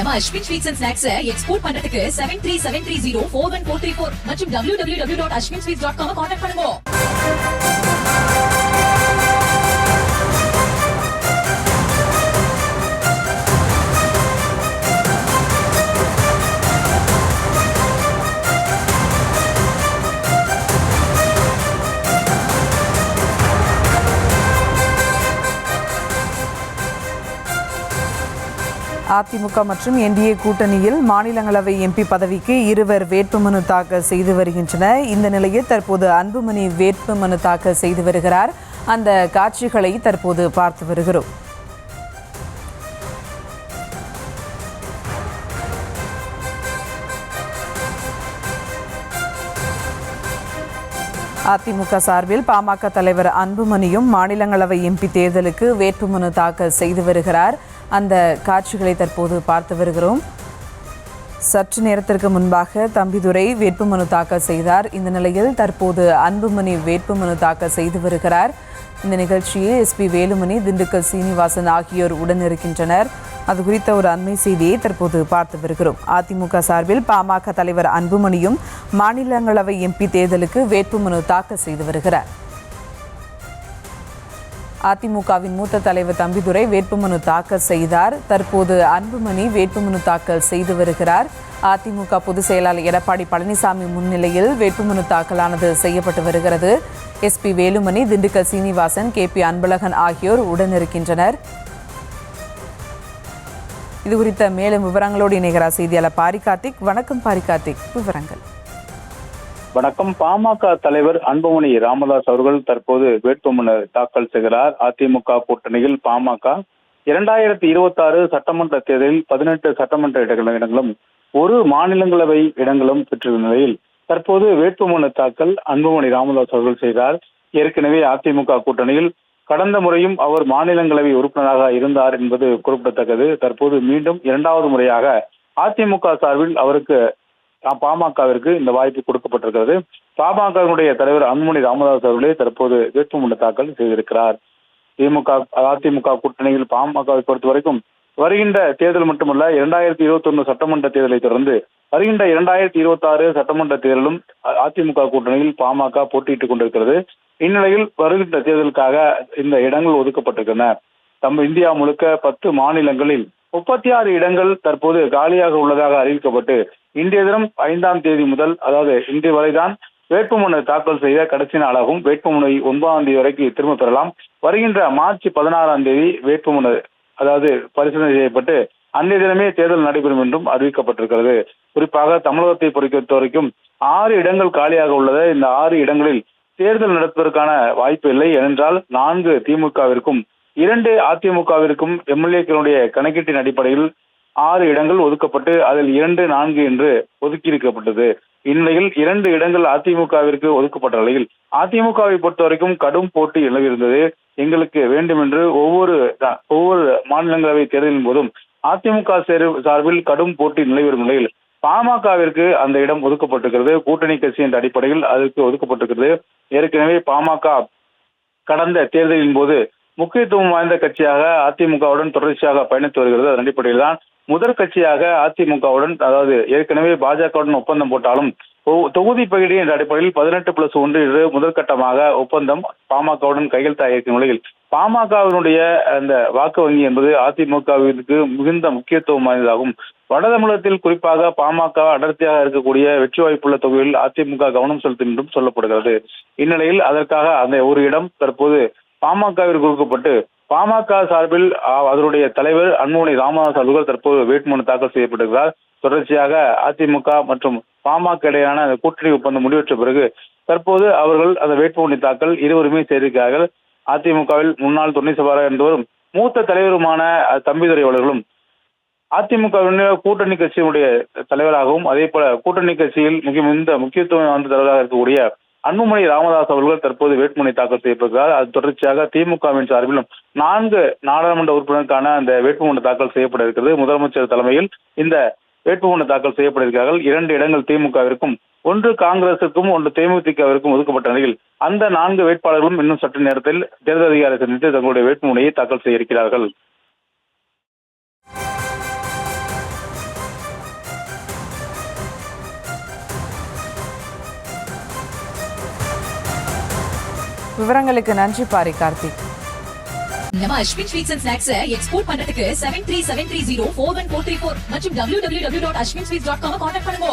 நம்ம Ashwin sweets and snacks export பண்றதுக்கு 7373041434 மற்றும் www.ashwinsweets.com கான்டாக்ட் பண்ணுங்க. அதிமுக மற்றும் என்டிஏ கூட்டணியில் மாநிலங்களவை எம்பி பதவிக்கு இருவர் வேட்புமனு தாக்கல் செய்து வருகின்றனர். இந்த நிலையில் தற்போது அன்புமணி வேட்புமனு தாக்கல் செய்து வருகிறார். அந்த காட்சிகளை தற்போது பார்த்து வருகிறோம். அதிமுக சார்பில் பாமக தலைவர் அன்புமணியும் மாநிலங்களவை எம்பி தேர்தலுக்கு வேட்புமனு தாக்கல் செய்து வருகிறார். அந்த காட்சிகளை தற்போது பார்த்து வருகிறோம். சற்று நேரத்திற்கு முன்பாக தம்பிதுரை வேட்புமனு தாக்கல் செய்தார். இந்த நிலையில் தற்போது அன்புமணி வேட்புமனு தாக்கல் செய்து வருகிறார். இந்த நிகழ்ச்சியில் எஸ்பி வேலுமணி, திண்டுக்கல் சீனிவாசன் ஆகியோர் உடனிருக்கின்றனர். அது குறித்த ஒரு அண்மை செய்தியை தற்போது பார்த்து வருகிறோம். அதிமுக சார்பில் பாமக தலைவர் அன்புமணியும் மாநிலங்களவை எம்பி தேர்தலுக்கு வேட்புமனு தாக்கல் செய்து வருகிறார். அதிமுகவின் மூத்த தலைவர் தம்பிதுரை வேட்புமனு தாக்கல் செய்தார். தற்போது அன்புமணி வேட்புமனு தாக்கல் செய்து வருகிறார். அதிமுக பொதுச் செயலாளர் எடப்பாடி பழனிசாமி முன்னிலையில் வேட்புமனு தாக்கலானது செய்யப்பட்டு வருகிறது. எஸ்பி வேலுமணி, திண்டுக்கல் சீனிவாசன், KP அன்பழகன் ஆகியோர் உடனிருக்கின்றனர். இது குறித்த மேலும் விவரங்களோடு இணைகிறார் செய்தியாளர் பாரிகார்த்திக். வணக்கம் பாரிகார்த்திக், விவரங்கள். வணக்கம். பாமக தலைவர் அன்புமணி ராமதாஸ் அவர்கள் தற்போது வேட்புமனு தாக்கல் செய்கிறார். அதிமுக கூட்டணியில் பாமக 2026 சட்டமன்ற தேர்தலில் 18 சட்டமன்ற இடங்களும் ஒரு மாநிலங்களவை இடங்களும் பெற்றிருந்த நிலையில் தற்போது வேட்புமனு தாக்கல் அன்புமணி ராமதாஸ் அவர்கள் செய்தார். ஏற்கனவே அதிமுக கூட்டணியில் கடந்த முறையும் அவர் மாநிலங்களவை உறுப்பினராக இருந்தார் என்பது குறிப்பிடத்தக்கது. தற்போது மீண்டும் 2வது முறையாக அதிமுக சார்பில் அவருக்கு பாமகவிற்கு இந்த வாய்ப்பு கொடுக்கப்பட்டிருக்கிறது. பாமகவினுடைய தலைவர் அன்புமணி ராமதாஸ் அவர்களே தற்போது வேட்புமனு தாக்கல் செய்திருக்கிறார். அதிமுக கூட்டணியில் பாமகவை பொறுத்த வரைக்கும் வருகின்ற தேர்தல் மட்டுமல்ல, 2021 சட்டமன்ற தேர்தலை தொடர்ந்து வருகின்ற 2026 சட்டமன்ற தேர்தலும் அதிமுக கூட்டணியில் பாமக போட்டியிட்டுக் கொண்டிருக்கிறது. இந்நிலையில் வருகின்ற தேர்தலுக்காக இந்த இடங்கள் ஒதுக்கப்பட்டிருக்கின்றன. இந்தியா முழுக்க 10 மாநிலங்களில் 36 இடங்கள் தற்போது காலியாக உள்ளதாக அறிவிக்கப்பட்டு இன்றைய தினம் 5ஆம் தேதி முதல், அதாவது இன்று வரைதான் வேட்புமனு தாக்கல் செய்த கடைசி நாளாகும். வேட்புமனு 9ஆம் தேதி வரைக்கும் திரும்ப பெறலாம். வருகின்ற மார்ச் 16ஆம் தேதி வேட்புமனு பரிசீலனை செய்யப்பட்டு அன்றைய தினமே தேர்தல் நடைபெறும் என்றும் அறிவிக்கப்பட்டிருக்கிறது. குறிப்பாக தமிழகத்தை பொறுத்த வரைக்கும் 6 இடங்கள் காலியாக உள்ளது. இந்த 6 இடங்களில் தேர்தல் நடத்துவதற்கான வாய்ப்பு இல்லை. ஏனென்றால் 4 திமுகவிற்கும் 2 அதிமுகவிற்கும் எம்எல்ஏக்களுடைய கணக்கீட்டின் அடிப்படையில் 6 இடங்கள் ஒதுக்கப்பட்டு அதில் 2, 4 என்று ஒதுக்கியிருக்கப்பட்டது. இந்நிலையில் 2 இடங்கள் அதிமுகவிற்கு ஒதுக்கப்பட்ட நிலையில் அதிமுகவை பொறுத்த வரைக்கும் கடும் போட்டி நிலவிருந்தது. எங்களுக்கு வேண்டும் என்று ஒவ்வொரு மாநிலங்களவை தேர்தலின் போதும் அதிமுக சார்பில் கடும் போட்டி நிலவரும் நிலையில் பாமகவிற்கு அந்த இடம் ஒதுக்கப்பட்டிருக்கிறது. கூட்டணி கட்சி என்ற அடிப்படையில் அதற்கு ஒதுக்கப்பட்டிருக்கிறது. ஏற்கனவே பாமக கடந்த தேர்தலின் போது முக்கியத்துவம் வாய்ந்த கட்சியாக அதிமுகவுடன் தொடர்ச்சியாக பயணித்து வருகிறது. அதன் அடிப்படையில் தான் முதற் கட்சியாக அதிமுகவுடன், அதாவது ஏற்கனவே பாஜகவுடன் ஒப்பந்தம் போட்டாலும் தொகுதி பகிர்வு என்ற அடிப்படையில் 18+1 என்று முதற்கட்டமாக ஒப்பந்தம் பாமகவுடன் கையெழுத்தாகியிருக்கும் நிலையில் பாமகவினுடைய அந்த வாக்கு வங்கி என்பது அதிமுகவிற்கு மிகுந்த முக்கியத்துவம் வாய்ந்ததாகும். வட தமிழகத்தில் குறிப்பாக பாமக அடர்த்தியாக இருக்கக்கூடிய வெற்றி வாய்ப்புள்ள தொகுதியில் அதிமுக கவனம் செலுத்தும் என்றும் சொல்லப்படுகிறது. இந்நிலையில் அதற்காக அந்த ஒரு இடம் தற்போது பாமகவிற்கு கொடுக்கப்பட்டு பாமக சார்பில் அதனுடைய தலைவர் அன்புமணி ராமதாஸ் அவர்கள் தற்போது வேட்புமனு தாக்கல் செய்யப்பட்டிருக்கிறார். தொடர்ச்சியாக அதிமுக மற்றும் பாமக இடையான அந்த கூட்டணி ஒப்பந்தம் முடிவற்ற பிறகு தற்போது அவர்கள் அந்த வேட்புமனு தாக்கல் இருவருமே செய்திருக்கிறார்கள். அதிமுகவில் முன்னாள் துணை சபாநாயகர் என்பவரும் மூத்த தலைவருமான தம்பிதுரை அவர்களும் அதிமுகவினுடைய கூட்டணி கட்சியினுடைய தலைவராகவும் அதே போல கூட்டணி கட்சியில் முக்கியத்துவம் வாய்ந்த தலைவராக இருக்கக்கூடிய அன்புமணி ராமதாஸ் அவர்கள் தற்போது வேட்புமனு தாக்கல் செய்யப்படுகிறார். அது தொடர்ச்சியாக திமுகவின் சார்பிலும் 4 நாடாளுமன்ற உறுப்பினருக்கான அந்த வேட்புமனு தாக்கல் செய்யப்பட இருக்கிறது. முதலமைச்சர் தலைமையில் இந்த வேட்புமனு தாக்கல் செய்யப்பட இருக்கிறார்கள். 2 இடங்கள் திமுகவிற்கும், 1 காங்கிரசுக்கும், 1 தேமுதிகவிற்கும் ஒதுக்கப்பட்ட நிலையில் அந்த 4 வேட்பாளர்களும் இன்னும் சற்று நேரத்தில் தேர்தல் அதிகாரி சந்தித்து தங்களுடைய வேட்புமனுவை தாக்கல் செய்ய இருக்கிறார்கள். விவரங்களுக்கு நன்றி பாரி கார்த்திக். நம்ம Ashwin sweets and snacks export பண்றதுக்கு 7373041434 மற்றும் www.ashwinsweets.com கான்டாக்ட் பண்ணுங்க.